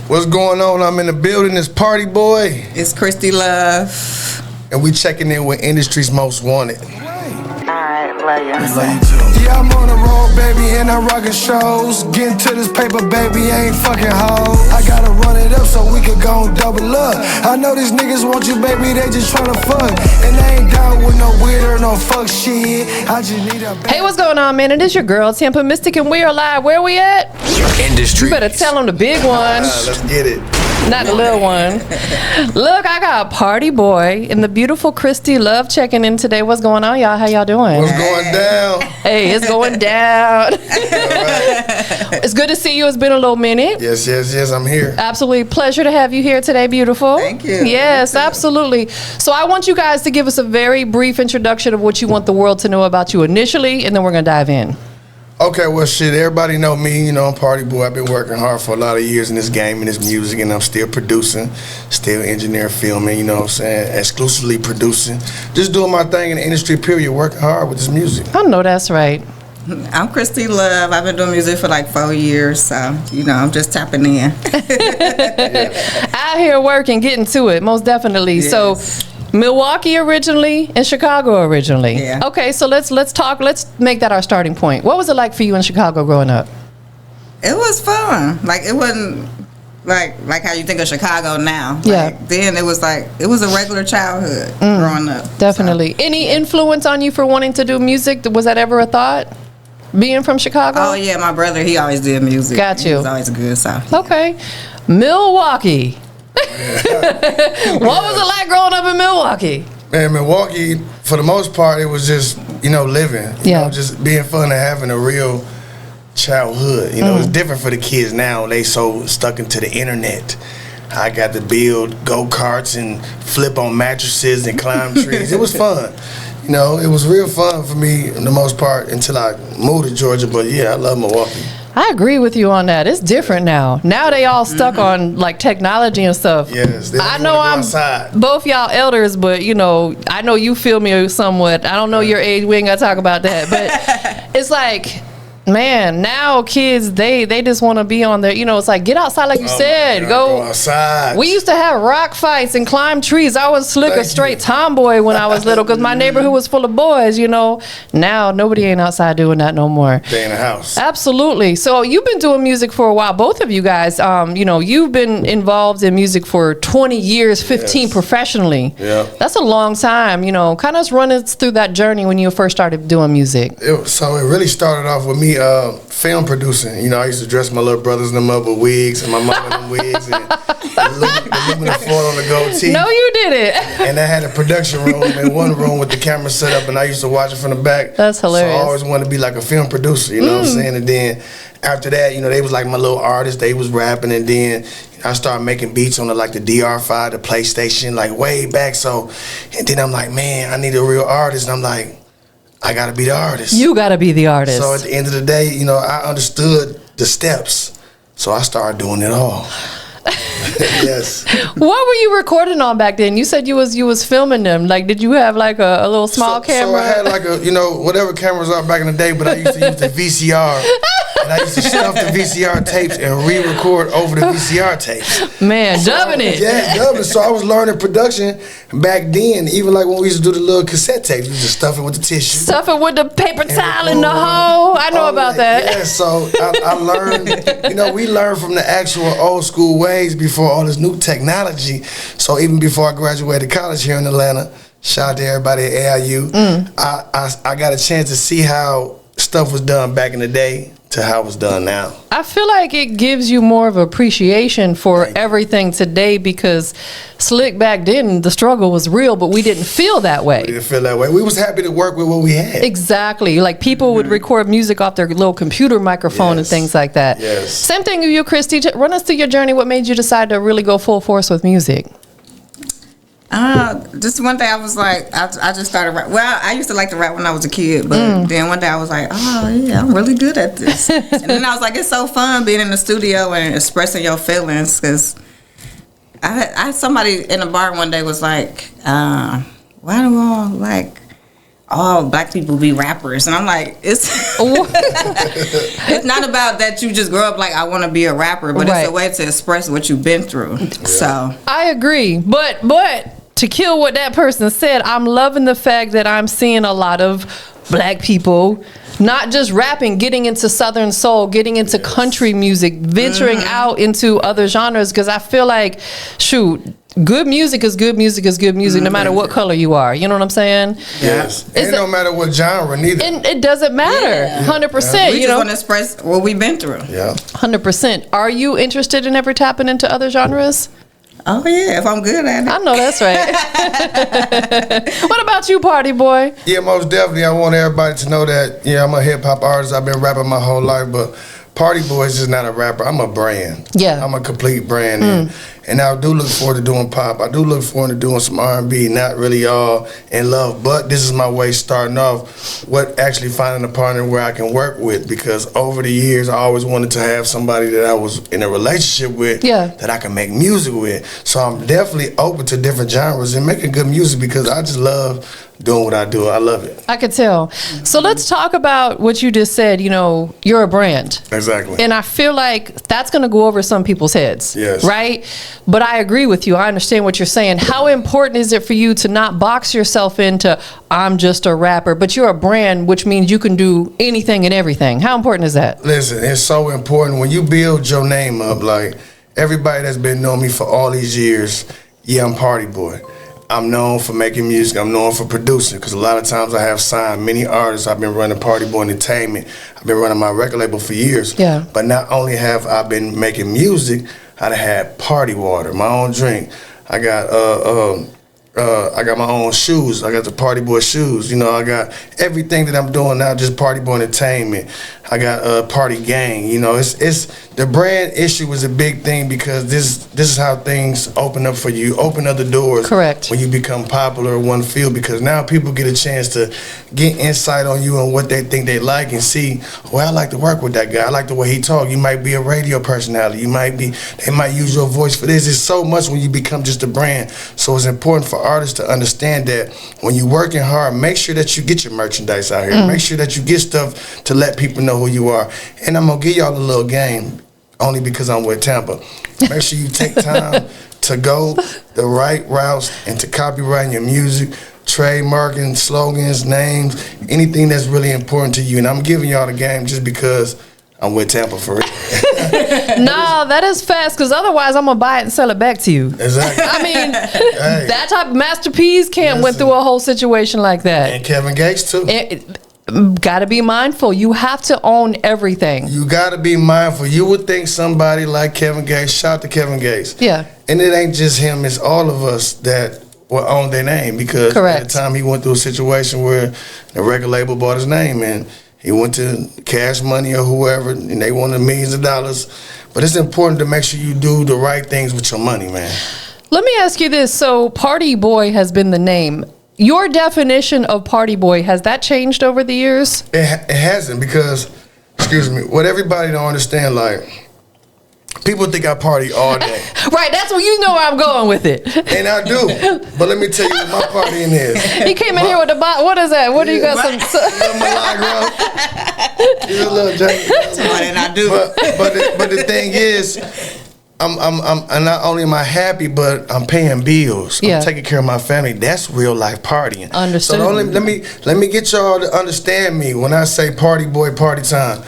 What's going on? I'm in the building. It's PartyBoi. It's KristyLove. And we checking in with industry's most wanted. Alright, love you. Love you too. Yeah, I'm on the road, baby, and I'm rocking shows. Getting to this paper, baby, ain't fucking hoes. I gotta run it up so we can go and double up. I know these niggas want you, baby, they just tryna fuck. And they ain't down with no weird or no fuck shit. I just need a Hey, what's going on, man? It is your girl, TampaMystic, and we are live. Where we at? Industry. You better tell them the big one. Let's get it. Not the little one. Look, I got PartyBoi and the beautiful KristyLove checking in today. What's going on, y'all? How y'all doing? What's going down? Hey, it's going down. It's good to see you. It's been a little minute. Yes, I'm here. Absolutely pleasure to have you here today, beautiful. Thank you. Yes, absolutely. So I want you guys to give us a very brief introduction of what you want the world to know about you initially, and then we're going to dive in. Okay, well, shit, everybody know me, you know, I'm PartyBoi. I've been working hard for a lot of years in this game and this music, and I'm still producing, still engineering, filming, you know what I'm saying, exclusively producing. Just doing my thing in the industry, period, working hard with this music. I know that's right. I'm KristyLove. I've been doing music for like 4 years, so, you know, I'm just tapping in. Out here working, getting to it, most definitely. Yes. So, Milwaukee originally and Chicago originally. Yeah. Okay, so let's talk. Let's make that our starting point. What was it like for you in Chicago growing up? It was fun. Like, it wasn't like how you think of Chicago now. Yeah. Like, then it was a regular childhood growing up. Definitely. So, Any influence on you for wanting to do music? Was that ever a thought? Being from Chicago? Oh, yeah, my brother, he always did music. Got you. He was always good, so. Okay. Milwaukee. What was it like growing up in Milwaukee? Man, Milwaukee, for the most part, it was just, you know, living. You know, just being fun and having a real childhood. You know, it's different for the kids now. They so stuck into the internet. I got to build go-karts and flip on mattresses and climb trees. It was fun. You know, it was real fun for me, for the most part, until I moved to Georgia. But, yeah, I love Milwaukee. I agree with you on that. It's different now. Now they all stuck on like technology and stuff. Yes, I know I'm outside. Both y'all elders, but you know, I know you feel me somewhat. I don't know your age. We ain't gotta talk about that. But it's like, man, now kids they just want to be on there. You know, it's like get outside, like you said. Go outside. We used to have rock fights and climb trees. I was a straight tomboy when I was little because my neighborhood was full of boys. You know, now nobody ain't outside doing that no more. They in the house. Absolutely. So you've been doing music for a while, both of you guys. You know, you've been involved in music for 20 years, 15 professionally. Yeah. That's a long time. You know, kind of run us through that journey when you first started doing music. So it really started off with me film producing. You know, I used to dress my little brothers and them up with wigs and my mom in them wigs and the aluminum foil on the goatee. No, you did it. And I had a production room in one room with the camera set up, and I used to watch it from the back. That's hilarious. So I always wanted to be like a film producer, you know what I'm saying? And then after that, you know, they was like my little artists. They was rapping, and then I started making beats on the DR5, the PlayStation, like way back. So, and then I'm like, man, I need a real artist. And I'm like, I gotta be the artist. You gotta be the artist. So at the end of the day, you know, I understood the steps. So I started doing it all. Yes. What were you recording on back then? You said you was filming them. Like, did you have like a little small camera? So I had like a, you know, whatever cameras are back in the day, but I used to use the VCR. And I used to stuff the VCR tapes and re-record over the VCR tapes. Man, dubbing it. Yeah, dubbing it. So I was learning production back then. Even like when we used to do the little cassette tapes, we used to stuff it with the tissue. Stuff it with the paper towel in the hole. I know about that. Yeah, so I learned, you know, we learned from the actual old school ways before all this new technology. So even before I graduated college here in Atlanta, shout out to everybody at AIU, I got a chance to see how stuff was done back in the day to how it's done now. I feel like it gives you more of appreciation for everything today because slick back then, the struggle was real, but we didn't feel that way. We didn't feel that way. We was happy to work with what we had. Exactly. Like people would record music off their little computer microphone and things like that. Yes. Same thing with you, Kristy. Run us through your journey. What made you decide to really go full force with music? Just one day I was like, I just started rap. Well, I used to like to rap when I was a kid, but then one day I was like, oh yeah, I'm really good at this. And then I was like, it's so fun being in the studio and expressing your feelings. Because I had somebody in the bar one day was like, why do all like oh, black people be rappers. And I'm like, it's it's not about that you just grow up like, I want to be a rapper, but it's a way to express what you've been through. Yeah. So I agree. But to kill what that person said, I'm loving the fact that I'm seeing a lot of black people not just rapping, getting into Southern soul, getting into country music, venturing out into other genres, because I feel like, shoot, good music is good music is good music, no matter what color you are. You know what I'm saying? Yes. And no matter what genre, neither. And it doesn't matter. 100%. We just want to express what we've been through. Yeah. 100%. Are you interested in ever tapping into other genres? Oh, yeah, if I'm good at it. I know that's right. What about you, Party Boy? Yeah, most definitely. I want everybody to know that, I'm a hip-hop artist. I've been rapping my whole life, but PartyBoi is just not a rapper. I'm a brand. Yeah. I'm a complete brand. And I do look forward to doing pop. I do look forward to doing some R&B, not really all in love, but this is my way starting off with actually finding a partner where I can work with, because over the years I always wanted to have somebody that I was in a relationship with that I can make music with. So I'm definitely open to different genres and making good music, because I just love doing what I do. I love it. I could tell. So let's talk about what you just said. You're a brand. Exactly. And I feel like that's going to go over some people's heads. Yes. Right? But I agree with you. I understand what you're saying. How important is it for you to not box yourself into, I'm just a rapper, but you're a brand, which means you can do anything and everything? How important is that? Listen, it's so important. When you build your name up, like everybody that's been knowing me for all these years, I'm PartyBoi. I'm known for making music. I'm known for producing, because a lot of times I have signed many artists. I've been running PartyBoi Entertainment. I've been running my record label for years. Yeah. But not only have I been making music, I had party water, my own drink. I got my own shoes. I got the PartyBoi shoes. I got everything that I'm doing now, just PartyBoi Entertainment. I got Party Gang. It's the brand issue is a big thing, because this is how things open up for you. Open up the doors. Correct. When you become popular in one field, because now people get a chance to get insight on you and what they think they like, and see, well, I like to work with that guy. I like the way he talk. You might be a radio personality. They might use your voice for this. It's so much when you become just a brand. So it's important for artists to understand that when you're working hard, make sure that you get your merchandise out here. Make sure that you get stuff to let people know who you are. And I'm going to give y'all a little game, only because I'm with Tampa. Make sure you take time to go the right routes and to copyright your music, trademarking, slogans, names, anything that's really important to you. And I'm giving y'all the game just because I'm with Tampa for real. No, that is fast, because otherwise I'm going to buy it and sell it back to you. Exactly. I mean, that type of Master P's went through a whole situation like that. And Kevin Gates too. Got to be mindful. You have to own everything. You got to be mindful. You would think somebody like Kevin Gates, shout out to Kevin Gates. Yeah. And it ain't just him, it's all of us that will own their name, because at the time he went through a situation where the record label bought his name, and he went to Cash Money or whoever, and they wanted millions of dollars. But it's important to make sure you do the right things with your money, man. Let me ask you this. So PartyBoi has been the name. Your definition of PartyBoi, has that changed over the years? It hasn't, because, what everybody don't understand, like, people think I party all day. Right, that's where you know where I'm going with it. And I do. But let me tell you what my partying is. He came in here with the box. What is that? What do you got? He's a little jacket. And I do. But the thing is, I'm not only am I happy, but I'm paying bills. I'm taking care of my family. That's real life partying. Understood. So let me get y'all to understand me when I say PartyBoi party time.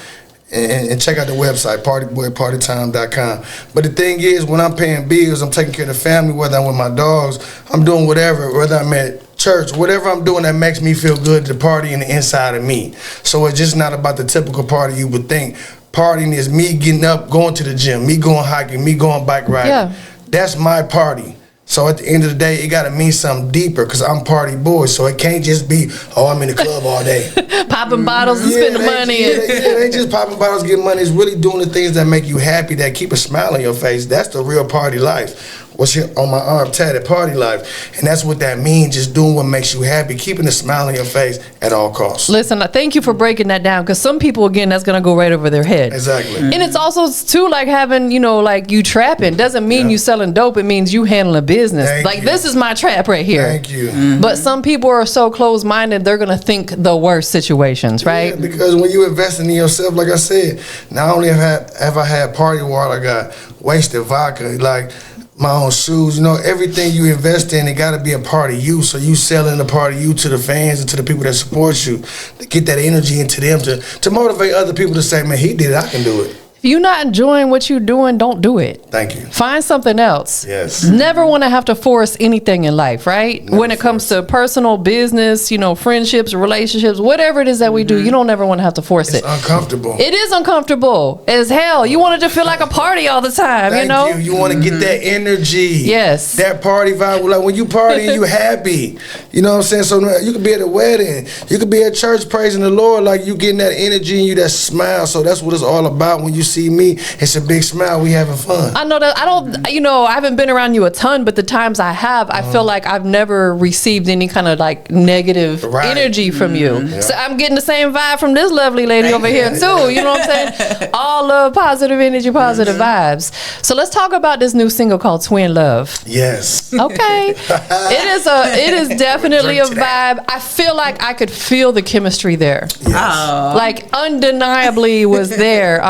And check out the website, PartyBoiPartytime.com. But the thing is, when I'm paying bills, I'm taking care of the family, whether I'm with my dogs, I'm doing whatever, whether I'm at church, whatever I'm doing that makes me feel good, the party in the inside of me. So it's just not about the typical party you would think. Partying is me getting up, going to the gym, me going hiking, me going bike riding. Yeah. That's my party. So at the end of the day, it got to mean something deeper, because I'm PartyBoi. So it can't just be, I'm in the club all day. Popping bottles and spending money. They ain't just popping bottles, getting money. It's really doing the things that make you happy, that keep a smile on your face. That's the real party life. what's here on my arm tatted, Party Life. And that's what that means, just doing what makes you happy, keeping a smile on your face at all costs. Listen, thank you for breaking that down, because some people, again, that's going to go right over their head. Exactly. And it's also, too, like having, like you trapping. Doesn't mean you selling dope. It means you handling business. This is my trap right here. Thank you. But some people are so closed-minded, they're going to think the worst situations, right? Yeah, because when you investing in yourself, like I said, not only have I had party water, I got wasted vodka, like my own shoes, everything you invest in, it got to be a part of you. So you selling a part of you to the fans and to the people that support you, to get that energy into them, to motivate other people to say, man, he did it, I can do it. If you're not enjoying what you're doing, don't do it. Thank you. Find something else. Yes. Never want to have to force anything in life, right? Never when it comes to personal business, friendships, relationships, whatever it is that we do, you don't ever want to have to force it. It's uncomfortable. It is uncomfortable as hell. You want it to feel like a party all the time, Thank you. You want to get that energy. Yes. That party vibe. Like when you party and you happy. You know what I'm saying? So you could be at a wedding. You could be at church praising the Lord, like you getting that energy and you that smile. So that's what it's all about. When you see me, it's a big smile. We having fun. I know that I haven't been around you a ton, but the times I have, I feel like I've never received any kind of like negative energy from you. Yeah. So I'm getting the same vibe from this lovely lady over here too. You know what I'm saying? All love, positive energy, positive vibes. So let's talk about this new single called Twin Love. Yes. Okay. It is definitely a vibe. I feel like I could feel the chemistry there. Yes. Like undeniably was there.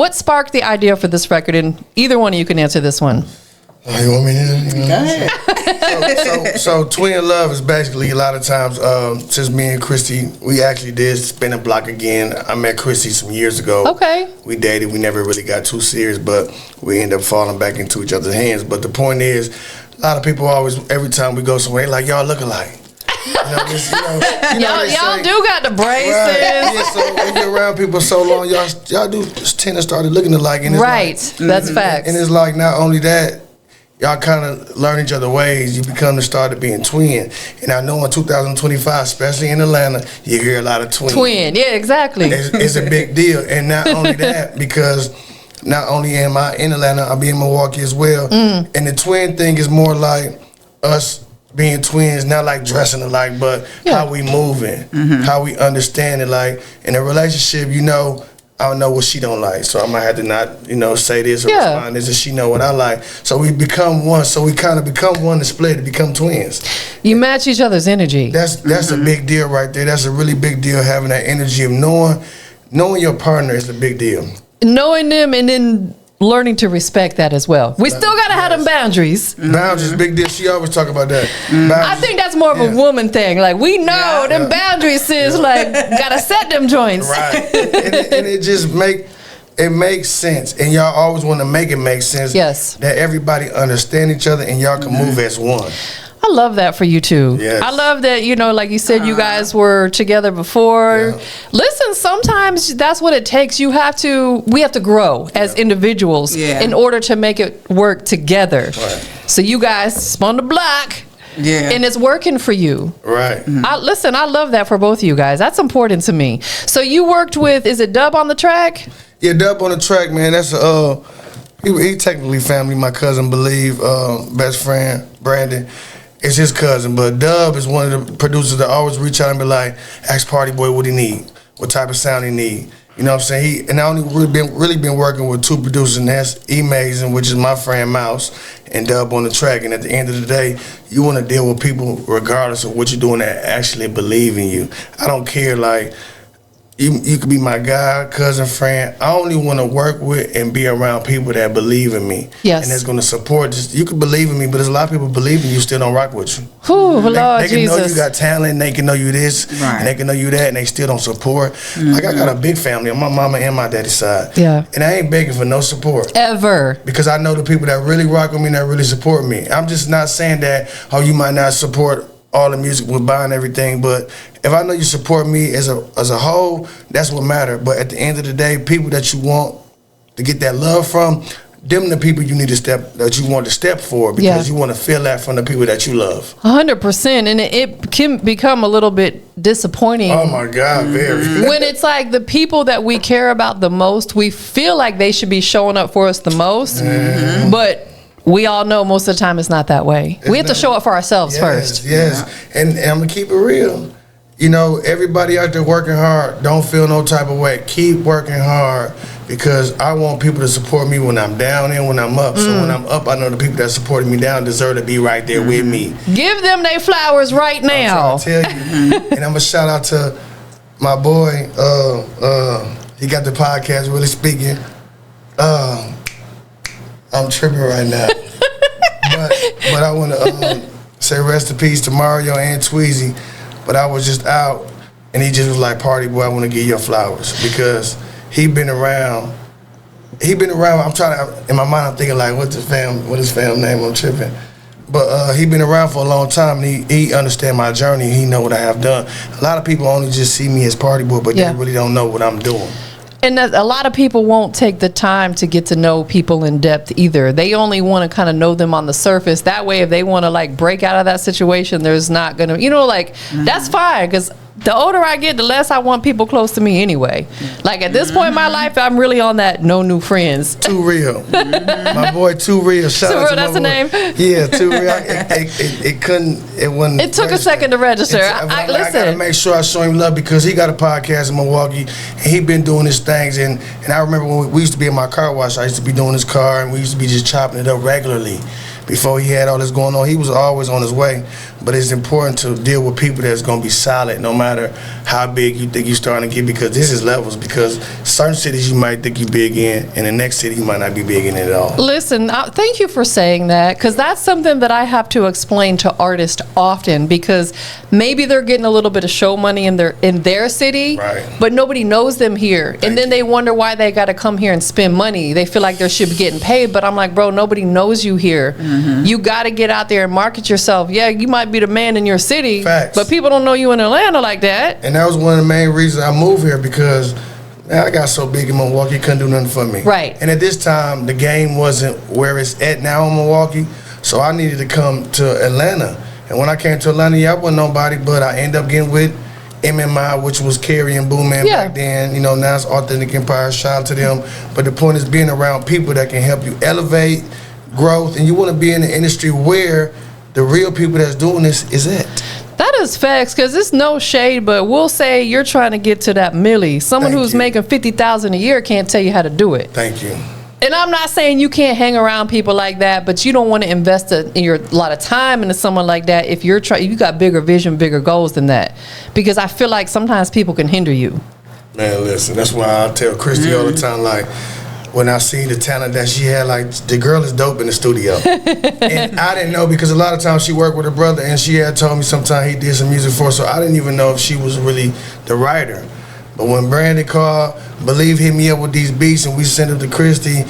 What sparked the idea for this record? And either one of you can answer this one. Oh, you want me to? Go ahead. So Twin Love is basically a lot of times, since me and Kristy, we actually did spin a block again. I met Kristy some years ago. Okay. We dated. We never really got too serious, but we ended up falling back into each other's hands. But the point is, a lot of people always, every time we go somewhere, like, y'all look alike. Y'all do got the braces. Right. Yeah, so when you're around people so long, y'all do tend to start looking alike. And it's that's facts. And it's like not only that, y'all kind of learn each other's ways. You become the start of being twin. And I know in 2025, especially in Atlanta, you hear a lot of twins. Twin, yeah, exactly. It's a big deal. And not only that, because not only am I in Atlanta, I'll be in Milwaukee as well. And the twin thing is more like us being twins, not like dressing alike, but how we moving, how we understand it. Like in a relationship, I don't know what she don't like, so I might have to not, say this or respond this, and she know what I like. So we become one. So we kind of become one to split to become twins. You match each other's energy. That's a big deal right there. That's a really big deal, having that energy of knowing your partner is a big deal. Knowing them and then learning to respect that as well. We still gotta have them boundaries. Boundaries, big deal. She always talk about that. I think that's more of a woman thing. Like we know them boundaries is like gotta set them joints. Right. and it just makes sense. And y'all always want to make it make sense. Yes. That everybody understand each other and y'all can move as one. I love that for you too. Yes. I love that, like you said, you guys were together before. Yeah. Listen, sometimes that's what it takes. We have to grow as individuals in order to make it work together. Right. So you guys spun the block. Yeah. And it's working for you. Right. I love that for both of you guys. That's important to me. So you worked with, is it Dub on the track? Yeah, Dub on the track, man. That's he technically family, my cousin Believe, best friend, Brandon. It's his cousin, but Dub is one of the producers that always reach out and be like, ask PartyBoi what he need, what type of sound he need. You know what I'm saying? And I only really been working with two producers, and that's E-Mazing, which is my friend Mouse, and Dub on the track. And at the end of the day, you want to deal with people regardless of what you're doing that actually believe in you. I don't care, like, you could be my guy, cousin, friend. I only want to work with and be around people that believe in me. Yes. And that's going to support. You can believe in me, but there's a lot of people believe in you still don't rock with you. Ooh, Lord they can Jesus. know you got talent, and they can know you this, and they can know you that, and they still don't support. Like, I got a big family on my mama and my daddy's side. Yeah. And I ain't begging for no support. Ever. Because I know the people that really rock with me and that really support me. I'm just not saying that, you might not support all the music with buying everything, but if I know you support me as a whole, that's what matters. But at the end of the day, people that you want to get that love from, them the people you need to step for, because you want to feel that from the people that you love. 100%, and it can become a little bit disappointing. Oh my God, very. When it's like the people that we care about the most, we feel like they should be showing up for us the most, but we all know most of the time it's not that way. We have to show up for ourselves first. Yes, and I'm going to keep it real. You know, everybody out there working hard, don't feel no type of way. Keep working hard, because I want people to support me when I'm down and when I'm up. So when I'm up, I know the people that supported me down deserve to be right there with me. Give them their flowers right now. I'm trying to tell you. And I'm going to shout out to my boy. He got the podcast, Really Speaking. I'm tripping right now. but I want to say rest in peace to Mario and Tweezy. But I was just out, and he just was like, "PartyBoi, I want to give you flowers," because he been around. I'm trying to, in my mind, I'm thinking like, what his fam name? I'm tripping. But he been around for a long time, and he understand my journey. He know what I have done. A lot of people only just see me as PartyBoi, but they really don't know what I'm doing. And a lot of people won't take the time to get to know people in depth either. They only want to kind of know them on the surface. That way, if they want to like break out of that situation, there's not going to, you know, like that's fine, because the older I get, the less I want people close to me anyway. Like at this point in my life, I'm really on that no new friends. Too Real. My boy Too Real. Shout out to that's the name? Yeah, Too Real. It took a second to register. I got to make sure I show him love, because he got a podcast in Milwaukee, and he been doing his things. And I remember when we used to be in my car wash, I used to be doing his car, and we used to be just chopping it up regularly. Before he had all this going on, he was always on his way. But it's important to deal with people that's going to be solid, no matter how big you think you're starting to get, because this is levels. Because certain cities you might think you're big in, and the next city you might not be big in at all. Listen, thank you for saying that, because that's something that I have to explain to artists often, because maybe they're getting a little bit of show money in their city, but nobody knows them here. And then they wonder why they got to come here and spend money. They feel like they should be getting paid, but I'm like, bro, nobody knows you here. You got to get out there and market yourself. Yeah, you might be the man in your city, but people don't know you in Atlanta like that. And that was one of the main reasons I moved here, because man, I got so big in Milwaukee, couldn't do nothing for me. Right. And at this time, the game wasn't where it's at now in Milwaukee, so I needed to come to Atlanta. And when I came to Atlanta, I wasn't nobody, but I ended up getting with MMI, which was Carrie and Boomman back then. You know, now it's Authentic Empire. Shout out to them. But the point is being around people that can help you elevate growth, and you want to be in the industry where the real people that's doing this is at. That is facts, because it's no shade, but we'll say you're trying to get to that milli. Someone who's making $50,000 a year can't tell you how to do it. Thank you. And I'm not saying you can't hang around people like that, but you don't want to invest a lot of time into someone like that if you got bigger vision, bigger goals than that. Because I feel like sometimes people can hinder you. Man, listen, that's why I tell Christy all the time, like, when I see the talent that she had, like, the girl is dope in the studio. And I didn't know, because a lot of times she worked with her brother, and she had told me sometime he did some music for her, so I didn't even know if she was really the writer. But when Brandon called, Believe hit me up with these beats, and we sent them to Christy,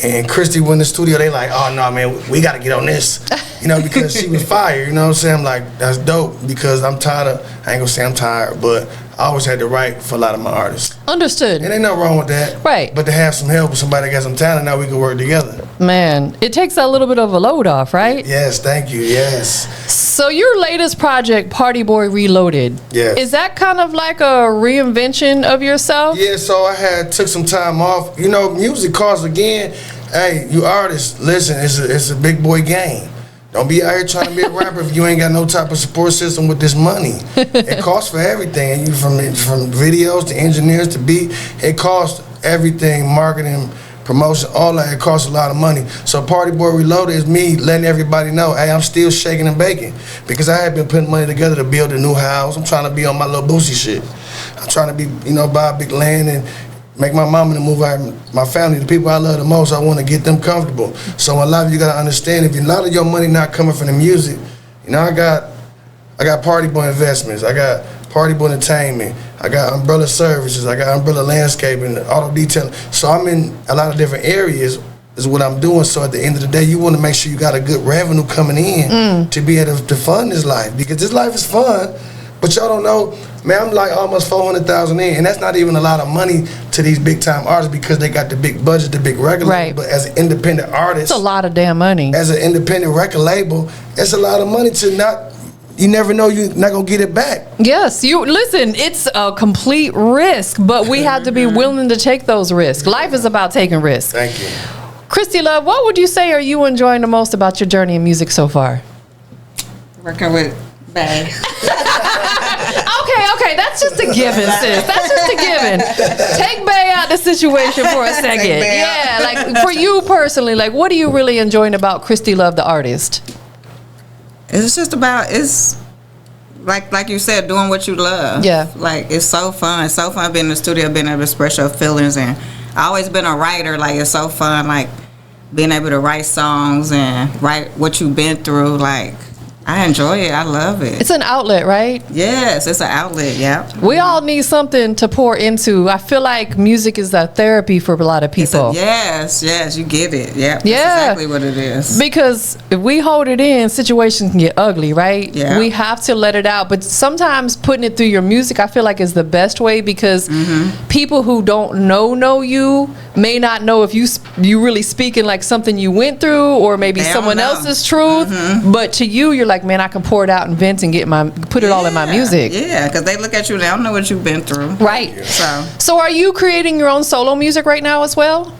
and Christy went in the studio, they like, oh, no, man, we got to get on this. You know, because she was fire, you know what I'm saying? I'm like, that's dope, because I'm tired of, I ain't going to say I'm tired, but I always had to write for a lot of my artists. Understood. And ain't nothing wrong with that. Right. But to have some help with somebody that got some talent, now we can work together. Man, it takes a little bit of a load off, right? Yes, thank you, yes. So your latest project, PartyBoi Reloaded, is that kind of like a reinvention of yourself? Yeah, so I took some time off. You know, music costs, again, hey, you artists, listen, it's a big boy game. Don't be out here trying to be a rapper if you ain't got no type of support system with this money. It costs for everything. You from videos to engineers to beat. It costs everything, marketing, promotion, all that. It costs a lot of money. So PartyBoi Reloaded is me letting everybody know, hey, I'm still shaking and baking, because I have been putting money together to build a new house. I'm trying to be on my little Boosie shit. I'm trying to be, buy a big land and make my mama to move out, my family, the people I love the most, I want to get them comfortable. So a lot of you got to understand, if a lot of your money not coming from the music, I got PartyBoi Investments, I got PartyBoi Entertainment, I got Umbrella Services, I got Umbrella Landscaping, Auto Detailing. So I'm in a lot of different areas is what I'm doing. So at the end of the day, you want to make sure you got a good revenue coming in to be able to fund this life, because this life is fun. But y'all don't know, man, I'm like almost 400,000 in, and that's not even a lot of money to these big time artists, because they got the big budget, the big record label. But as an independent artist, it's a lot of damn money. As an independent record label, it's a lot of money to not. You never know, you're not gonna get it back. Yes, listen, it's a complete risk, but we have to be willing to take those risks. Life is about taking risks. Thank you. KristyLove, what would you say are you enjoying the most about your journey in music so far? Working with Bay. Okay, that's just a given, sis. That's just a given. Take Bay out the situation for a second. Yeah, like for you personally, like what are you really enjoying about KristyLove, the artist? It's just about, it's like you said, doing what you love. Yeah. Like it's so fun. It's so fun being in the studio, being able to express your feelings, and I always been a writer. Like it's so fun, like being able to write songs and write what you've been through. Like I enjoy it. I love it. It's an outlet, right? Yes, it's an outlet. Yeah. We all need something to pour into. I feel like music is a therapy for a lot of people. Yes, you get it. Yeah. That's exactly what it is. Because if we hold it in, situations can get ugly, right? Yeah. We have to let it out. But sometimes putting it through your music, I feel like is the best way, because people who don't know you may not know if you really speaking like something you went through, or maybe someone else's truth. But to you, you're like, man, I can pour it out and vent and put it all in my music. Yeah, because they look at you, they don't know what you've been through. Right. So are you creating your own solo music right now as well?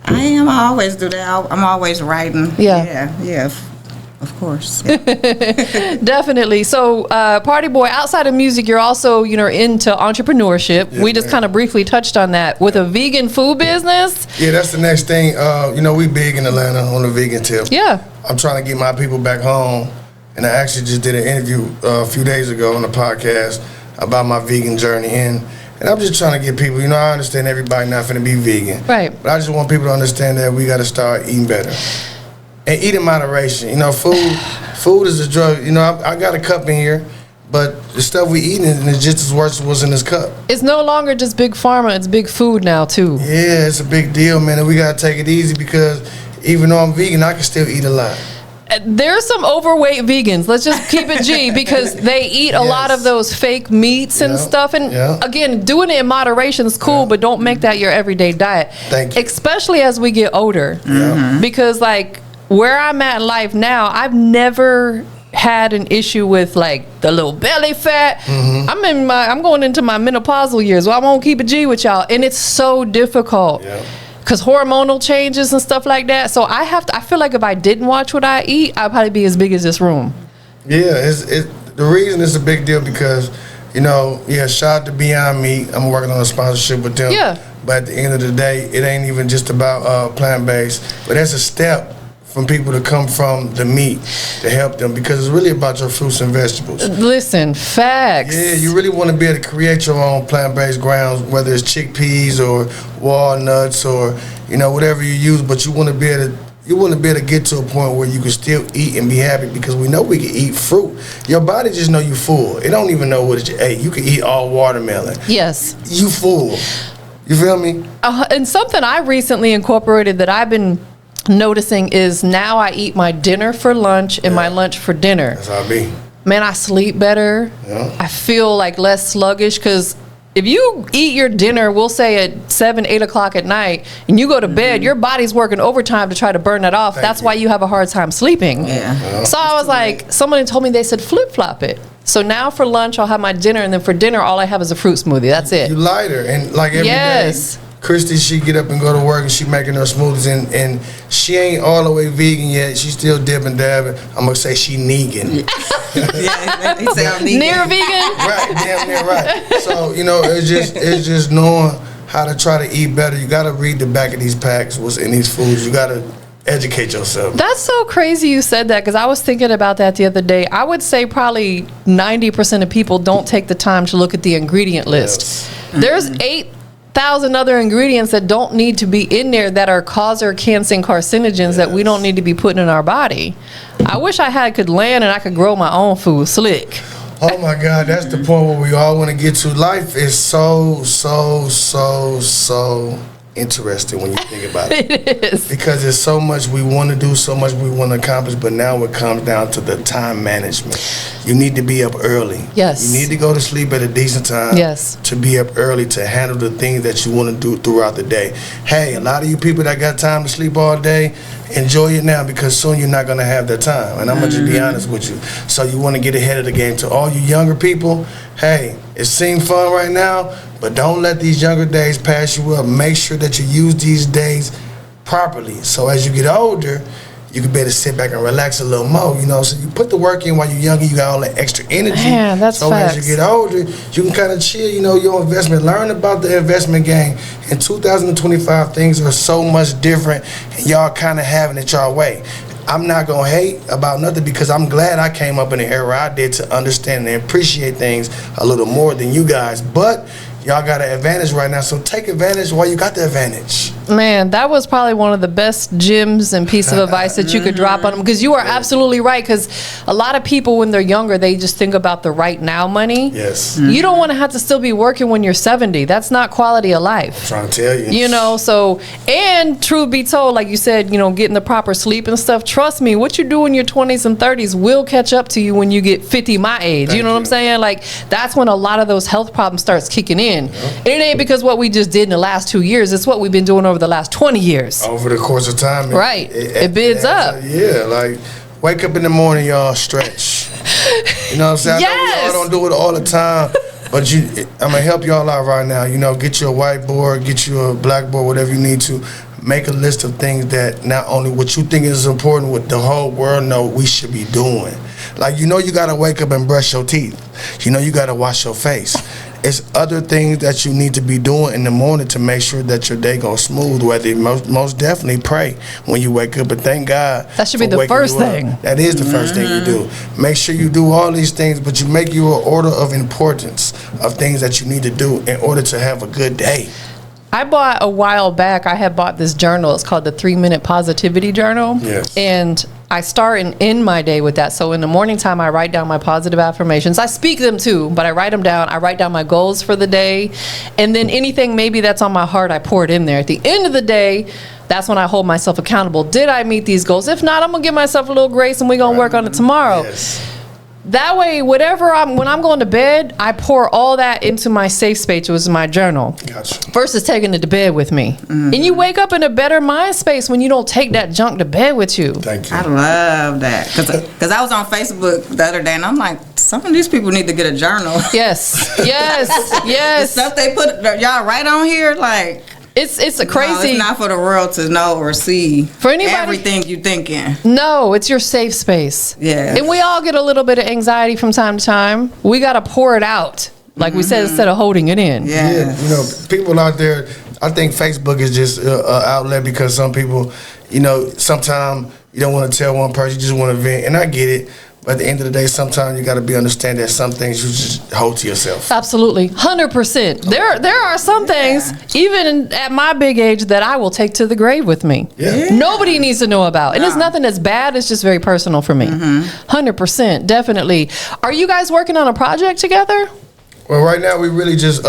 I am. I always do that. I'm always writing. Yeah. Of course. Yeah. Definitely. So, PartyBoi, outside of music, you're also, into entrepreneurship. Yeah, we just kind of briefly touched on that with a vegan food business. Yeah, that's the next thing. We big in Atlanta on the vegan tip. Yeah. I'm trying to get my people back home, and I actually just did an interview a few days ago on the podcast about my vegan journey, and I'm just trying to get people, I understand everybody not finna be vegan. Right. But I just want people to understand that we got to start eating better. And eat in moderation. Food is a drug. I got a cup in here, but the stuff we eating is just as worse as what's in this cup. It's no longer just big pharma, it's big food now too. Yeah, it's a big deal, man, and we got to take it easy, because even though I'm vegan, I can still eat a lot. There's some overweight vegans. Let's just keep it G, because they eat a lot of those fake meats and stuff. And again, doing it in moderation is cool, but don't make that your everyday diet. Thank you. Especially as we get older. Because like where I'm at in life now, I've never had an issue with like the little belly fat. I'm going into my menopausal years. Well, I won't keep it G with y'all. And it's so difficult. Because hormonal changes and stuff like that. So I feel like if I didn't watch what I eat, I'd probably be as big as this room. Yeah, the reason it's a big deal because, shout out to Beyond Meat. I'm working on a sponsorship with them. Yeah. But at the end of the day, it ain't even just about plant-based. But that's a step from people to come from the meat to help them, because it's really about your fruits and vegetables. Listen, facts. Yeah, you really want to be able to create your own plant-based grounds, whether it's chickpeas or walnuts or whatever you use. But you want to be able to get to a point where you can still eat and be happy, because we know we can eat fruit. Your body just know you full. It don't even know what you ate. You can eat all watermelon. Yes. You full. You feel me? And something I recently incorporated that I've been noticing is now I eat my dinner for lunch and my lunch for dinner. That's how I be. Man, I sleep better. I feel like less sluggish, because if you eat your dinner, we'll say at 7, 8 o'clock at night, and you go to bed, your body's working overtime to try to burn that off. That's why you have a hard time sleeping. So I was like, someone told me, they said flip-flop it. So now for lunch, I'll have my dinner, and then for dinner, all I have is a fruit smoothie. That's it. You lighter, and like every day. Kristy, she get up and go to work, and she making her smoothies, and she ain't all the way vegan yet. She still dipping, dabbing. I'm gonna say she negan. He said I'm negan. Near vegan. Right, damn near right. So it's just knowing how to try to eat better. You gotta read the back of these packs, what's in these foods. You gotta educate yourself. That's so crazy you said that, because I was thinking about that the other day. I would say probably 90% of people don't take the time to look at the ingredient list. There's 8,000 other ingredients that don't need to be in there that are cancer-causing carcinogens that we don't need to be putting in our body. I wish I could land and I could grow my own food slick. Oh my God, that's the point where we all want to get to. Life is so interesting when you think about it. It is. Because there's so much we want to do, so much we want to accomplish, but now it comes down to the time management. You need to be up early. Yes. You need to go to sleep at a decent time. Yes. To be up early to handle the things that you want to do throughout the day. Hey, a lot of you people that got time to sleep all day, enjoy it now, because soon you're not going to have that time. And I'm going to just be honest with you. So you want to get ahead of the game. To all you younger people, hey, it seems fun right now, but don't let these younger days pass you up. Make sure that you use these days properly. So as you get older, you can better sit back and relax a little more, you know. So you put the work in while you're younger, you got all that extra energy. Man, that's so facts. as you get older, you can kind of chill, you know, your investment. Learn about the investment game. In 2025, things are so much different, and y'all kind of having it y'all way. I'm not going to hate about nothing because I'm glad I came up in the era I did to understand and appreciate things a little more than you guys. But y'all got an advantage right now, so take advantage while you got the advantage. Man, that was probably one of the best gems and piece of advice that you could drop on them, because you are absolutely right. Because a lot of people, when they're younger, they just think about the right now money. Yes. You don't want to have to still be working when you're 70. That's not quality of life. I'm trying to tell you. You know, so, and truth be told, like you said, you know, getting the proper sleep and stuff, trust me, what you do in your 20s and 30s will catch up to you when you get 50 my age. You know what I'm saying? Like, that's when a lot of those health problems starts kicking in. And it ain't because what we just did in the last 2 years. It's what we've been doing over the last 20 years. Over the course of time. Right. It bids up. Yeah, like, wake up in the morning, y'all, stretch. You know what I'm saying? Yes. I know y'all don't do it all the time, but I'm going to help y'all out right now. You know, get you a whiteboard, get you a blackboard, whatever you need to. Make a list of things that not only what you think is important, what the whole world know we should be doing. Like, you know, you got to wake up and brush your teeth. You know, you got to wash your face. It's other things that you need to be doing in the morning to make sure that your day goes smooth. Whether most definitely pray when you wake up, but thank God. That should be the first thing. That is the first thing you do. Make sure you do all these things, but you make your order of importance of things that you need to do in order to have a good day. I bought a while back, I had bought this journal. It's called the 3-Minute Positivity Journal. Yes. And I start and end my day with that. So in the morning time, I write down my positive affirmations. I speak them too, but I write them down. I write down my goals for the day. And then anything maybe that's on my heart, I pour it in there. At the end of the day, that's when I hold myself accountable. Did I meet these goals? If not, I'm going to give myself a little grace and we're going to work on it tomorrow. Yes. That way, when I'm going to bed, I pour all that into my safe space, which is my journal. Gotcha. Versus taking it to bed with me. And you wake up in a better mind space when you don't take that junk to bed with you. Thank you. I love that. Because I was on Facebook the other day, and I'm like, some of these people need to get a journal. Yes. Yes. The Yes. stuff they put y'all right on here, like... It's a crazy. No, it's not for the world to know or see. For anybody, everything you thinking. No, it's your safe space. Yeah. And we all get a little bit of anxiety from time to time. We got to pour it out, like we said, instead of holding it in. Yeah. You know, people out there, I think Facebook is just an outlet because some people, you know, sometimes you don't want to tell one person, you just want to vent, and I get it. But at the end of the day, sometimes you got to be understand that some things you just hold to yourself. Absolutely, 100%. There are some things, even at my big age, that I will take to the grave with me. Yeah. Nobody needs to know about, and it's nothing that's bad. It's just very personal for me. 100%, definitely. Are you guys working on a project together? Well, right now we really just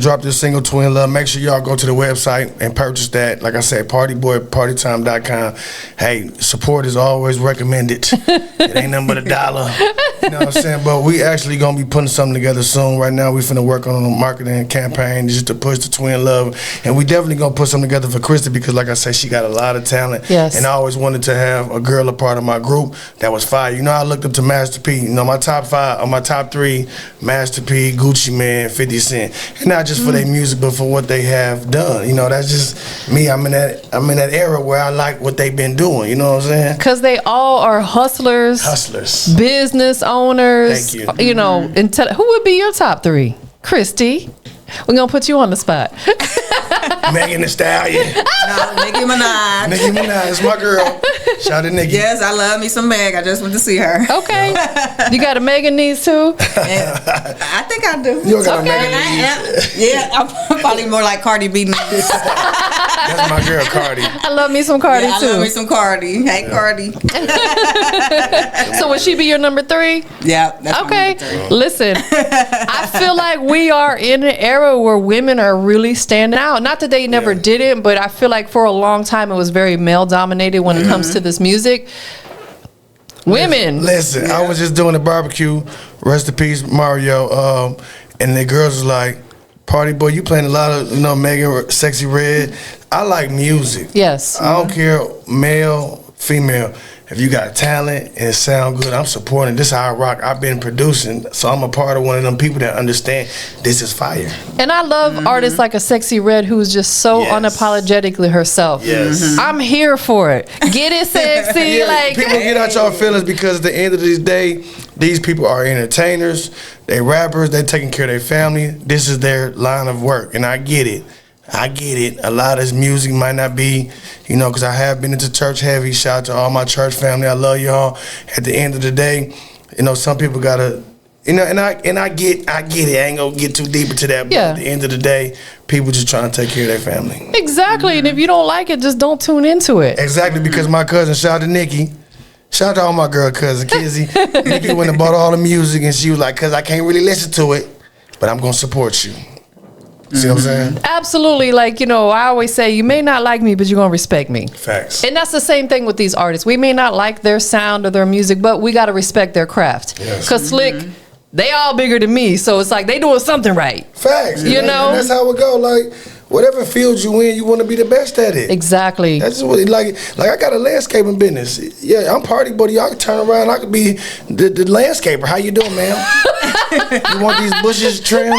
dropped this single, Twin Love. Make sure y'all go to the website and purchase that. Like I said, PartyBoi@partytime.com. Hey, support is always recommended. It ain't nothing but $1. You know what I'm saying? But we actually gonna be putting something together soon. Right now we finna work on a marketing campaign just to push the Twin Love, and we definitely gonna put something together for Krista because, like I said, she got a lot of talent. Yes. And I always wanted to have a girl a part of my group that was fire. You know, I looked up to Master P. You know, my top 5 or my top 3, Master P, Gucci Man, 50 Cent, and not just for their music, but for what they have done. You know, that's just me. I'm in that era where I like what they've been doing. You know what I'm saying? Because they all are hustlers, business owners. Thank you. You know, who would be your top 3? Christy, we're gonna put you on the spot. Megan Thee Stallion. No, Nicki Minaj. Nicki Minaj is my girl. Shout out to Nicki. Yes, I love me some Meg. I just went to see her. Okay. You got a Megan niece too? I think I do. You got a Megan niece. Yeah, I'm probably more like Cardi B niece. That's my girl, Cardi. I love me some Cardi too. I love me some Cardi. Hey, Cardi. So would she be your number 3? Yeah. That's Okay. my number 3. Listen, I feel like we are in an era where women are really standing out. Not that they never didn't, but I feel like for a long time it was very male dominated when it comes to this music. Women. Listen, I was just doing a barbecue. Rest in peace, Mario. And the girls was like, PartyBoi, you playing a lot of, you know, Megan, Sexy Red. I like music. Yes. I don't care, male, female, if you got talent and it sound good, I'm supporting. This is how I rock. I've been producing, so I'm a part of one of them people that understand this is fire. And I love artists like a Sexy Red who's just so unapologetically herself. Yes. I'm here for it. Get it, sexy. Like, people get out y'all feelings because at the end of this day, these people are entertainers, they rappers, they taking care of their family. This is their line of work, and I get it. I get it. A lot of this music might not be, you know, because I have been into church heavy. Shout out to all my church family. I love y'all. At the end of the day, you know, some people gotta, you know, and I get it. I ain't gonna get too deep into that. But at the end of the day, people just trying to take care of their family. Exactly. And if you don't like it, just don't tune into it. Exactly. Because my cousin, shout out to Nikki. Shout out to all my girl cousin Kizzy. Nikki went and bought all the music, and she was like, "Cause I can't really listen to it, but I'm gonna support you." See what I'm saying? Absolutely. Like, you know, I always say, you may not like me, but you're going to respect me. Facts. And that's the same thing with these artists. We may not like their sound or their music, but we got to respect their craft. Because Slick, they all bigger than me. So it's like they doing something right. Facts. You know? And that's how it go. Like, whatever field you in, you want to be the best at it. Exactly. That's what it, like I got a landscaping business. Yeah, I'm party buddy. I can turn around. I could be the landscaper. How you doing, ma'am? You want these bushes trimmed?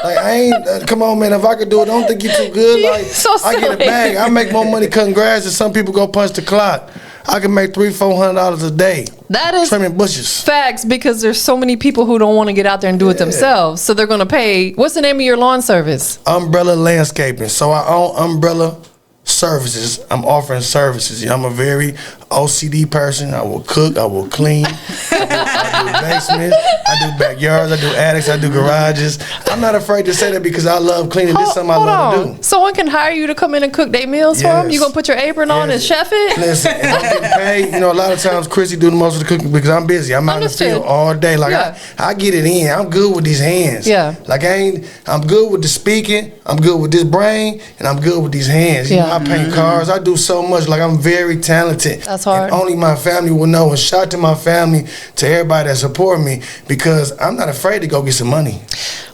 Like, I ain't, come on, man, if I could do it, I don't think you too good. Like, so I get a bag. I make more money cutting grass than some people go punch the clock. I can make $300-400 a day. That is trimming bushes. Facts, because there's so many people who don't want to get out there and do it themselves. So they're going to pay. What's the name of your lawn service? Umbrella Landscaping. So I own Umbrella Services. I'm offering services. I'm a very OCD person. I will cook. I will clean. I do basements. I do backyards. I do attics. I do garages. I'm not afraid to say that because I love cleaning. This is something I love to do. Someone can hire you to come in and cook their meals for them? You going to put your apron on and chef it? Listen, and I'm getting paid. You know, a lot of times Chrissy do the most of the cooking because I'm busy. I'm out in the field all day. Like, I get it in. I'm good with these hands. Like, I'm good with the speaking. I'm good with this brain. And I'm good with these hands. You know, I paint cars. I do so much. Like, I'm very talented. That's hard. And only my family will know. And shout out to my family, to everybody that support me, because I'm not afraid to go get some money.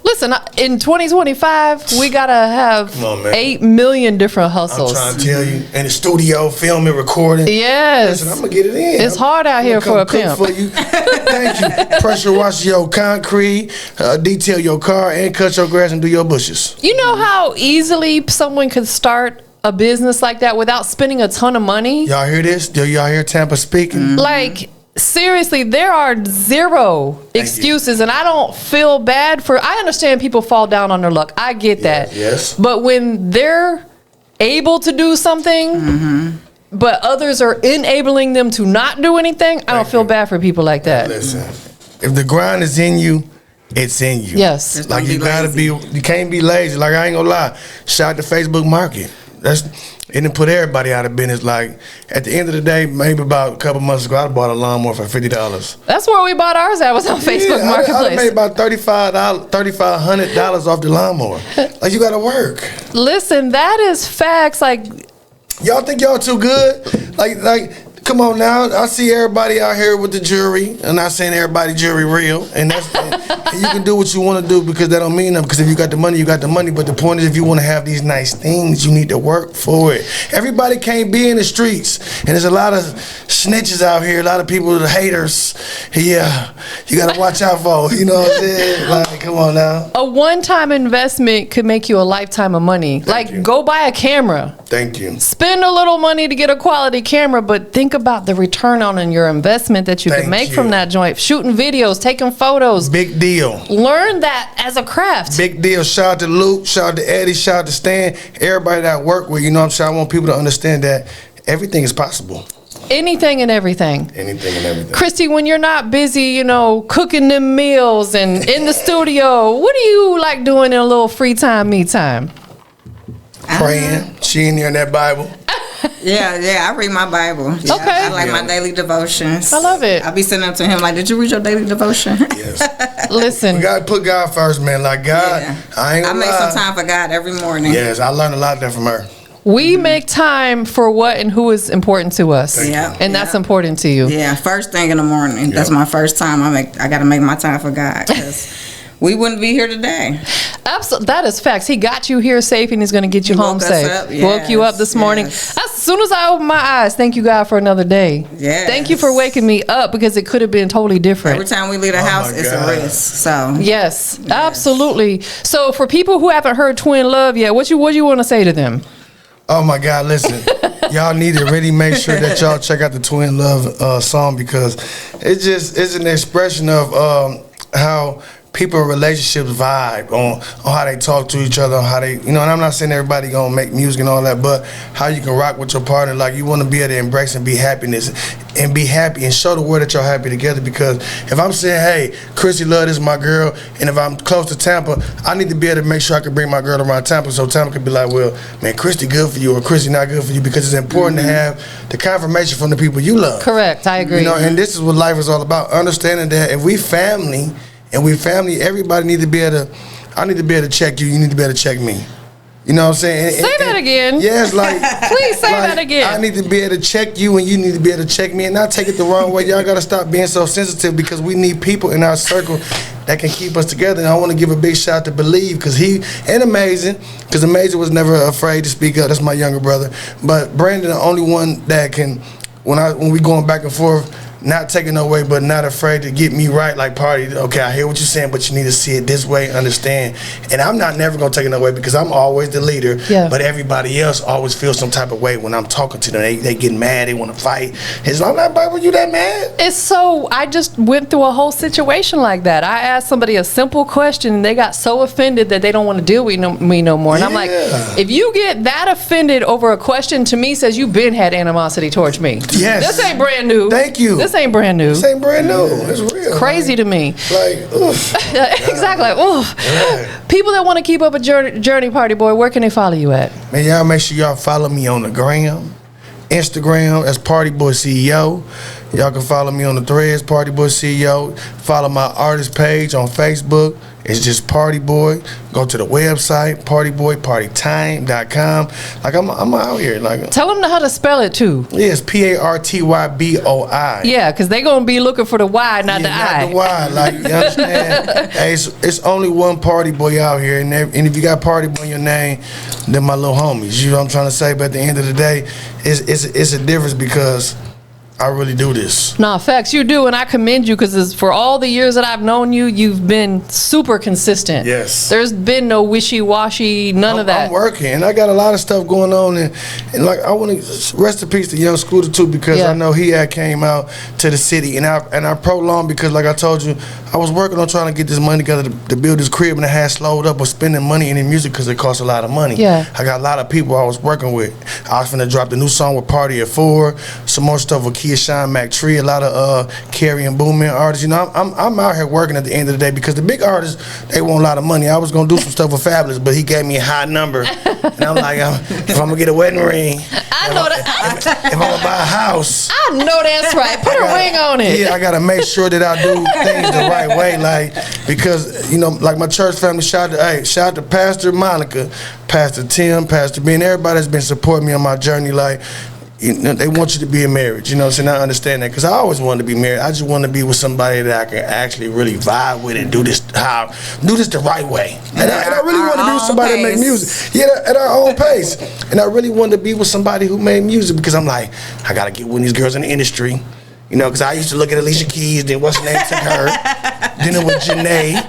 Listen, in 2025, we got to have 8 million different hustles. I'm trying to tell you. In the studio, filming, recording. Yes. Listen, I'm going to get it in. It's hard out here for a pimp. For you. Thank you. Pressure wash your concrete, detail your car, and cut your grass and do your bushes. You know how easily someone could start a business like that without spending a ton of money? Y'all hear this? Do y'all hear Tampa speaking? Like, seriously, there are zero excuses, and I don't feel bad for. I understand people fall down on their luck. I get that. Yes. But when they're able to do something, but others are enabling them to not do anything, I don't feel bad for people like that. Listen, if the grind is in you, it's in you. Yes. Like, you gotta be. You can't be lazy. Like, I ain't gonna lie. Shout out to Facebook Market. It didn't put everybody out of business. Like, at the end of the day, maybe about a couple months ago, I bought a lawnmower for $50. That's where we bought ours at, was on Facebook Marketplace. I made about $3,500 off the lawnmower. Like, you gotta work. Listen, that is facts. Like, y'all think y'all too good? Like, come on now. I see everybody out here with the jewelry. I'm not saying everybody jewelry real. And that's and you can do what you want to do because that don't mean nothing. Because if you got the money, you got the money. But the point is, if you want to have these nice things, you need to work for it. Everybody can't be in the streets. And there's a lot of snitches out here. A lot of people, the haters. Yeah, you got to watch out for. You know what I'm saying? Like, come on now. A one-time investment could make you a lifetime of money. Go buy a camera. Thank you. Spend a little money to get a quality camera, but think about the return on your investment that you could make from that joint. Shooting videos, taking photos. Big deal. Learn that as a craft. Big deal. Shout out to Luke, shout out to Eddie, shout out to Stan, everybody that I work with. You know what I'm saying? I want people to understand that everything is possible. Anything and everything. Anything and everything. Christy, when you're not busy, you know, cooking them meals and in the studio, what do you like doing in a little free time, me time? Praying. She in there in that Bible. Yeah, I read my Bible. Yeah, Okay. I like my daily devotions. I love it. I be sending them to him like, did you read your daily devotion? Yes. Listen. We gotta put God first, man. Like, God, I ain't gonna make lie. some time for God every morning. Yes, I learned a lot there from her. We make time for what and who is important to us. Yeah. And that's important to you. Yeah, first thing in the morning. That's my first time. I got to make my time for God. Because we wouldn't be here today. Absolutely, that is facts. He got you here safe, and he's going to get you home safe. Woke you up this morning. As soon as I opened my eyes, thank you, God, for another day. Yes. Thank you for waking me up, because it could have been totally different. Every time we leave the house, it's a risk. So yes, absolutely. So for people who haven't heard Twin Love yet, what you want to say to them? Oh my God, listen. Y'all need to really make sure that y'all check out the Twin Love song, because it's an expression of how people in relationships vibe on how they talk to each other, on how they, and I'm not saying everybody gonna make music and all that, but how you can rock with your partner. Like, you want to be able to embrace and be happiness and be happy and show the world that y'all happy together. Because if I'm saying, hey, KristyLove, this is my girl, and if I'm close to Tampa, I need to be able to make sure I can bring my girl around Tampa, so Tampa can be like, well, man, Kristy good for you, or Kristy not good for you, because it's important to have the confirmation from the people you love. Correct, I agree. And this is what life is all about, understanding that if we family, everybody need to be able to, I need to be able to check you, you need to be able to check me. You know what I'm saying? Say that again. Yeah, it's like, please say that again. I need to be able to check you, and you need to be able to check me, and not take it the wrong way. Y'all got to stop being so sensitive, because we need people in our circle that can keep us together. And I want to give a big shout out to Believe, because Amazing, because Amazing was never afraid to speak up. That's my younger brother. But Brandon, the only one that can, when we going back and forth, not taking no way, but not afraid to get me right. Like, Party, okay, I hear what you're saying, but you need to see it this way, understand. And I'm not never gonna take it no way, because I'm always the leader. Yeah. But everybody else always feels some type of way when I'm talking to them. They get mad, they want to fight. It's like, I'm not, were you that mad? It's so, I just went through a whole situation like that. I asked somebody a simple question, and they got so offended that they don't want to deal with me no more. And I'm like, if you get that offended over a question, to me says you've been had animosity towards me. Yes. This ain't brand new. Thank you. This ain't brand new. This ain't brand new. It's real. Crazy to me. Like, oof. Exactly. Like, oof. Yeah. People that want to keep up a journey, Party Boy, where can they follow you at? Man, y'all make sure y'all follow me on the gram, Instagram as PartyBoi CEO. Y'all can follow me on the threads, PartyBoi CEO. Follow my artist page on Facebook. It's just PartyBoi. Go to the website, PartyBoi, Like, I'm out here. Like, tell them how to spell it too. Yeah, it's PartyBoi. Yeah, because they're gonna be looking for the Y, not the I. Not the Y. Like, you understand? Hey, it's only one Party Boy out here, and if you got Party Boy in your name, they're my little homies. You know what I'm trying to say? But at the end of the day, it's a difference, because I really do this. Nah, facts, you do, and I commend you, because for all the years that I've known you, you've been super consistent. Yes. There's been no wishy-washy, none of that. I'm working, and I got a lot of stuff going on, and like, I want to rest in peace to Young Scooter too, because I know he had came out to the city, and I prolonged, because like I told you, I was working on trying to get this money together to build this crib, and I had slowed up with spending money in the music, because it costs a lot of money. Yeah. I got a lot of people I was working with. I was finna drop the new song with Party at 4, some more stuff with Kia Shine, Mac Tree, a lot of Carrie and Boomman artists. You know, I'm out here working at the end of the day, because the big artists, they want a lot of money. I was gonna do some stuff with Fabulous, but he gave me a high number, and I'm like, if I'm gonna get a wedding ring, I know that. If I'm gonna buy a house, I know that's right. Put a ring on it. Yeah, I gotta make sure that I do things the right way, like, because like my church family, shout out to Pastor Monica, Pastor Tim, Pastor Ben, everybody that's been supporting me on my journey. Like, they want you to be in marriage, you know what I'm saying? I understand that, because I always wanted to be married. I just want to be with somebody that I can actually really vibe with and do this the right way. And I really want to be with somebody that make music. Yeah, at our own pace. And I really wanted to be with somebody who made music, because I'm like, I got to get with these girls in the industry. You know, because I used to look at Alicia Keys, then what's her name took her. Then it was Janae,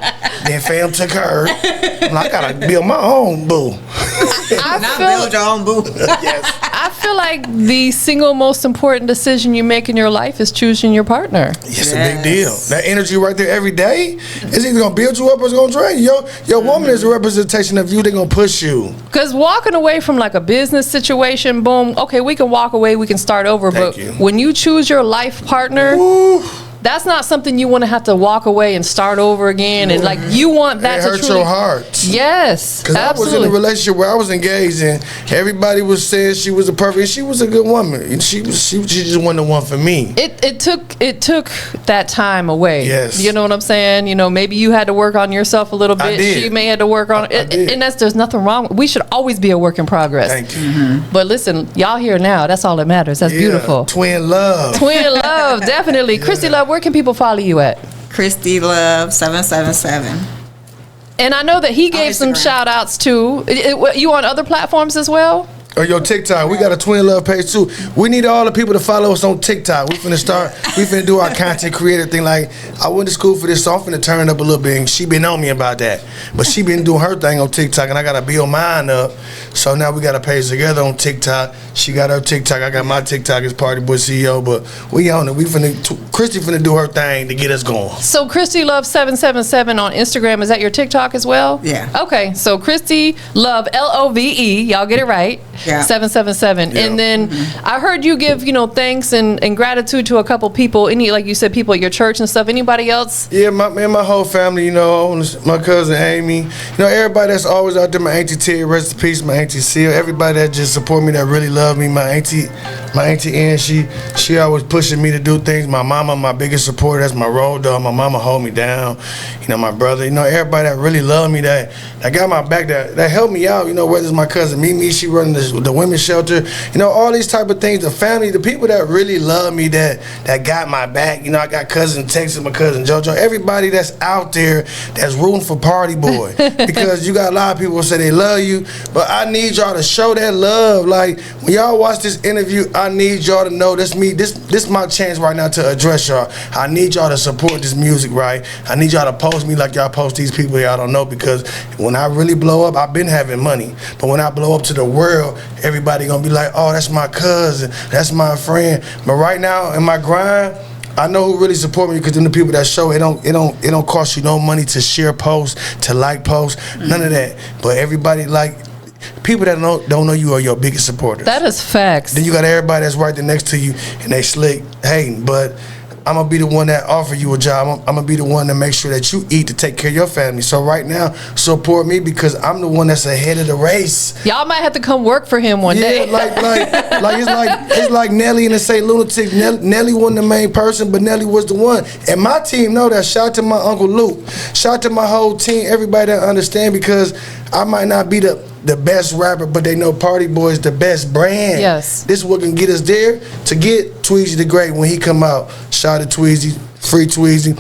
then Fam took her. I'm like, I got to build my own boo. Not build your own boo. Yes. I feel like the single most important decision you make in your life is choosing your partner. It's a big deal. That energy right there every day is either gonna build you up or it's gonna drain you. Your woman is a representation of you. They're gonna push you. Because walking away from like a business situation, boom, okay, we can walk away, we can start over. But when you choose your life partner, that's not something you want to have to walk away and start over again. And like, you want that to hurt your heart. Yes, because I was in a relationship where I was engaged, and everybody was saying she was a perfect. She was a good woman. And she just wasn't the one for me. It took that time away. Yes, you know what I'm saying. You know, maybe you had to work on yourself a little bit. I did. She may have to work on it, and there's nothing wrong. We should always be a work in progress. Thank you. But listen, y'all here now. That's all that matters. That's beautiful. Twin love. Twin love, definitely. KristyLove, where can people follow you at? KristyLove 777. And I know that he gave some shout outs too. You on other platforms as well? Or your TikTok. We got a Twin Love page too. We need all the people to follow us on TikTok. We finna do our content creator thing. Like, I went to school for this, so I'm finna turn it up a little bit. And she been on me about that. But she been doing her thing on TikTok, and I gotta build mine up. So now we got a page together on TikTok. She got her TikTok. I got my TikTok as PartyBoi CEO. But we on it. Kristy finna do her thing to get us going. So KristyLove 777 on Instagram. Is that your TikTok as well? Yeah. Okay. So KristyLove LOVE. Y'all get it right. Yeah. 777. Yeah. And then I heard you give, thanks and gratitude to a couple people. Like you said, people at your church and stuff. Anybody else? Yeah, my whole family, my cousin Amy, everybody that's always out there, my auntie Terry, rest in peace, my auntie Seal, everybody that just support me, that really love me, my auntie Ann, she always pushing me to do things. My mama, my biggest supporter, that's my road dog. My mama hold me down. My brother, everybody that really love me, that got my back, that helped me out, whether it's my cousin Mimi, she running the women's shelter, all these type of things, the family, the people that really love me, that got my back. I got cousin Texas, my cousin JoJo, everybody that's out there that's rooting for PartyBoi. Because you got a lot of people say they love you, but I need y'all to show that love. Like, when y'all watch this interview, I need y'all to know this my chance right now to address y'all. I need y'all to support this music, right? I need y'all to post me like y'all post these people y'all don't know, because when I really blow up, I've been having money, but when I blow up to the world, everybody gonna be like, oh, that's my cousin, that's my friend. But right now in my grind, I know who really support me, because them the people that show it don't cost you no money to share posts, to like posts, none of that. But everybody, like, people that don't know you are your biggest supporters. That is facts. Then you got everybody that's right there next to you and they slick hating, but I'm gonna be the one that offer you a job. I'm gonna be the one to make sure that you eat to take care of your family. So right now, support me, because I'm the one that's ahead of the race. Y'all might have to come work for him one day. It's like Nelly and the St. Lunatic. Nelly wasn't the main person, but Nelly was the one. And my team know that. Shout out to my Uncle Luke. Shout out to my whole team, everybody that understand, because I might not be the best rapper, but they know PartyBoi is the best brand. Yes. This is what can get us there, to get Tweezy the Great when he come out. Shout out to Tweezy, free Tweezy.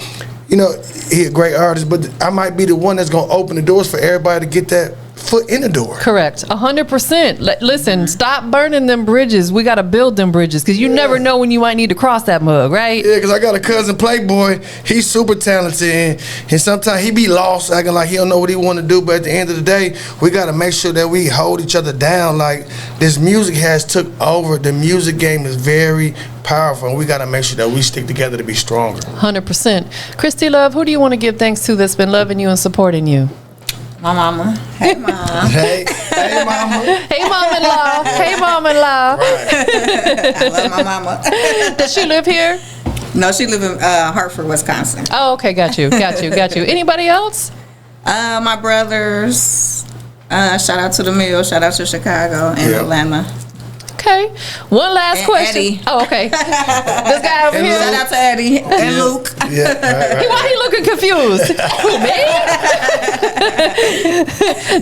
He a great artist, but I might be the one that's gonna open the doors for everybody to get that foot in the door. Correct. 100%. Listen, stop burning them bridges. We got to build them bridges, because you never know when you might need to cross that mug, right? Yeah, because I got a cousin Playboy. He's super talented, and sometimes he be lost, acting like he don't know what he want to do. But at the end of the day, we got to make sure that we hold each other down. Like, this music has took over. The music game is very powerful, and we got to make sure that we stick together to be stronger. 100%. KristyLove, who do you want to give thanks to that's been loving you and supporting you? My mama. Hey, Mom. Hey, Mama. Hey, Mom-in-law. Hey, Mom-in-law. Right. I love my mama. Does she live here? No, she live in Hartford, Wisconsin. Oh, okay. Got you. Anybody else? My brothers. Shout out to the Mill. Shout out to Chicago and Atlanta. Okay. One last question. Eddie. Oh, okay. This guy over here. Shout out to Eddie and Luke. Yeah. Right. Why he looking confused? Who, me?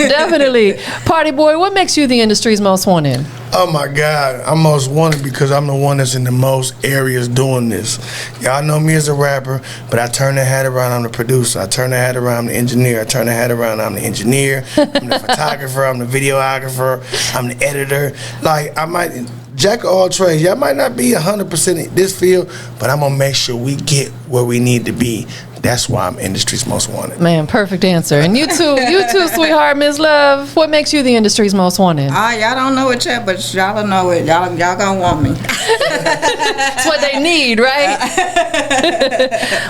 Definitely. PartyBoi, what makes you the industry's most wanted? Oh my God, I'm most wanted because I'm the one that's in the most areas doing this. Y'all know me as a rapper, but I turn the hat around, I'm the producer. I turn the hat around, I'm the engineer. I turn the hat around, I'm the engineer. I'm the photographer, I'm the videographer, I'm the editor. Like, I might, jack of all trades. Y'all might not be 100% in this field, but I'm gonna make sure we get where we need to be. That's why I'm industry's most wanted. Man, perfect answer. And you too, sweetheart, Ms. Love. What makes you the industry's most wanted? Y'all don't know it yet, but y'all will know it. Y'all gonna want me. That's what they need, right?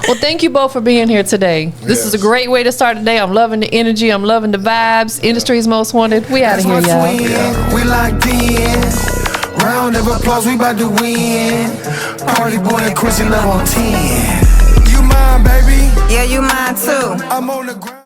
Well, thank you both for being here today. This is a great way to start the day. I'm loving the energy. I'm loving the vibes. Industry's most wanted. We out of here, y'all. We locked in. Round of applause, we about to win. PartyBoi and KristyLove on 10. You mine, baby. Yeah, you mine too. I'm on the ground.